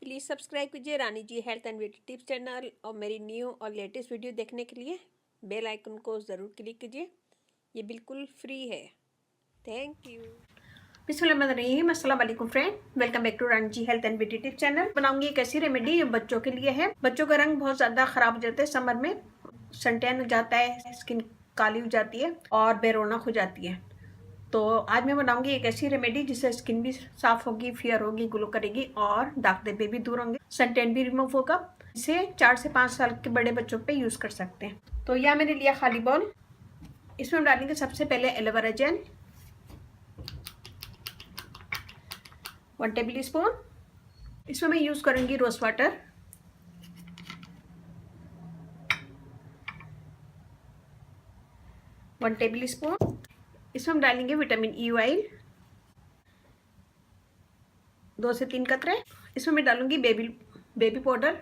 Please subscribe कीजिए Rani ji health and beauty tips channel और मेरी न्यू और लेटेस्ट वीडियो देखने के लिए बेल आइकन को ज़रूर क्लिक कीजिए। ये बिल्कुल फ्री है। Thank you. बिस्मिल्लाहिर्रहमानिर्रहीम। अस्सलाम वालेकुम friend, welcome back to Rani ji health and beauty tips channel. बनाऊंगी एक ऐसी रेमेडी ये बच्चों के लिए है। बच्चों का रंग बहुत ज़्यादा ख़राब हो जाता है समर में, सनटैन हो जाता है, स्किन काली हो जाती है और बेरौनक हो जाती है। तो आज मैं बनाऊंगी एक ऐसी रेमेडी जिससे स्किन भी साफ होगी, फेयर होगी, ग्लो करेगी और दाग धब्बे भी दूर होंगे, सन टैन भी रिमूव होगा। इसे 4 से 5 साल के बड़े बच्चों पे यूज कर सकते हैं। तो यह मैंने लिया खाली बाउल। इसमें हम डालेंगे सबसे पहले एलोवेरा जेल 1 टेबल स्पून। इसमें मैं यूज करूंगी रोज वाटर 1 टेबल स्पून। इसमें हम डालेंगे विटामिन ई ऑयल 2 से 3 कतरे। इसमें मैं डालूंगी बेबी पाउडर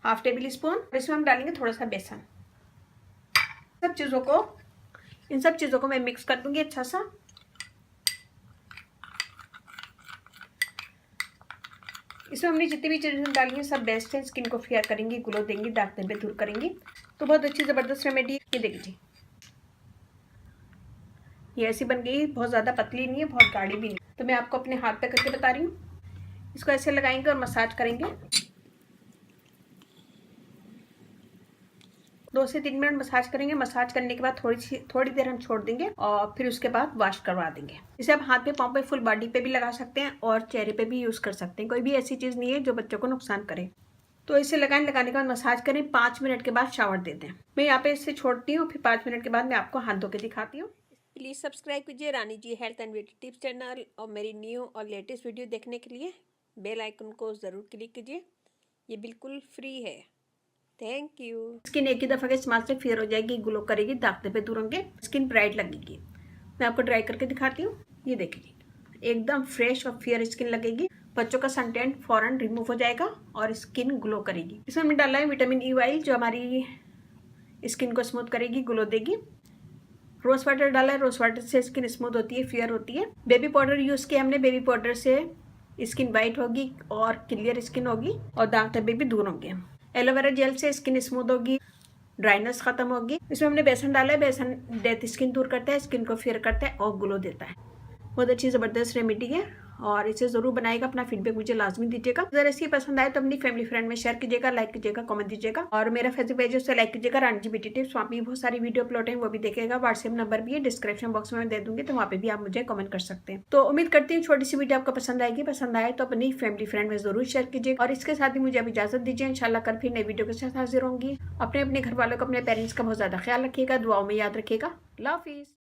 1/2 टेबल स्पून। इसमें हम डालेंगे थोड़ा सा बेसन। इन सब चीज़ों को मैं मिक्स कर दूंगी अच्छा सा। इसमें हमने जितनी भी चीज़ें डाली हैं सब बेस्ट है, स्किन को फेयर करेंगी, ग्लो देंगी, दाग धब्बे दूर करेंगी। तो बहुत अच्छी ज़बरदस्त रेमेडी ये देखिए। ये ऐसी बन गई, बहुत ज़्यादा पतली नहीं है, बहुत गाढ़ी भी नहीं। तो मैं आपको अपने हाथ पे करके बता रही हूँ। इसको ऐसे लगाएंगे और मसाज करेंगे। 2 से 3 मिनट मसाज करेंगे। मसाज करने के बाद थोड़ी देर हम छोड़ देंगे और फिर उसके बाद वॉश करवा देंगे। इसे आप हाथ पे, पाँव पे, फुल बॉडी पे भी लगा सकते हैं और चेहरे पे भी यूज कर सकते हैं। कोई भी ऐसी चीज नहीं है जो बच्चों को नुकसान करे। तो इसे लगाने के बाद मसाज करें। 5 मिनट के बाद शावर दे दें। मैं यहाँ पे इसे छोड़ती हूँ, फिर 5 मिनट के बाद मैं आपको हाथ धो के दिखाती हूँ। प्लीज़ सब्सक्राइब कीजिए Rani ji health and beauty tips channel और मेरी न्यू और लेटेस्ट वीडियो देखने के लिए बेल आइकन को ज़रूर क्लिक कीजिए। ये बिल्कुल फ्री है। Thank you. स्किन एक ही दफ़ा के इस्तेमाल से फेयर हो जाएगी, ग्लो करेगी, दाग धब्बे दूर होंगे, स्किन ब्राइट लगेगी। मैं आपको ट्राई करके दिखाती हूँ। ये देखिए, एकदम फ्रेश और फेयर स्किन लगेगी। बच्चों का सन टैन फौरन रिमूव हो जाएगा और स्किन ग्लो करेगी। इसमें हमने डाला है विटामिन ई ऑयल जो हमारी स्किन को स्मूथ करेगी, ग्लो देगी। रोज वाटर डाला है, रोज वाटर से स्किन स्मूथ होती है, फेयर होती है। बेबी पाउडर यूज किया हमने, बेबी पाउडर से स्किन वाइट होगी और क्लियर स्किन होगी और दाग धब्बे भी दूर होंगे। एलोवेरा जेल से स्किन स्मूथ होगी, ड्राइनेस खत्म होगी। इसमें हमने बेसन डाला है, बेसन डेथ स्किन दूर करता है, स्किन को फेयर करता है और ग्लो देता है। बहुत अच्छी ज़बरदस्त रेमेडी है और इसे ज़रूर बनाएगा। अपना फीडबैक मुझे लाजमी दीजिएगा। अगर ऐसी पसंद आए तो अपनी फैमिली फ्रेंड में शेयर कीजिएगा, लाइक कीजिएगा, कमेंट दीजिएगा। और मेरा फेसबुक पेज है उसे लाइक कीजिएगा, रानी जी ब्यूटी टिप्स। वहाँ भी बहुत सारी वीडियो अपलोड है, वो भी देखेगा। व्हाट्सएप नंबर भी है, डिस्क्रिप्शन बॉक्स में मैं दे दूंगी, तो वहाँ पे भी आप मुझे कमेंट कर सकते हैं। तो उम्मीद करती हूँ छोटी सी वीडियो आपको पसंद आएगी। पसंद आए तो अपनी फैमिली फ्रेंड में जरूर शेयर कीजिएगा। और इसके साथ ही मुझे अब इजाजत दीजिए। इंशाल्लाह कल फिर नई वीडियो के साथ हाजिर होंगी। अपने घर वालों को, अपने पेरेंट्स का बहुत ज़्यादा ख्याल रखिएगा, दुआओं में याद रखिएगा। अल्लाह हाफिज़।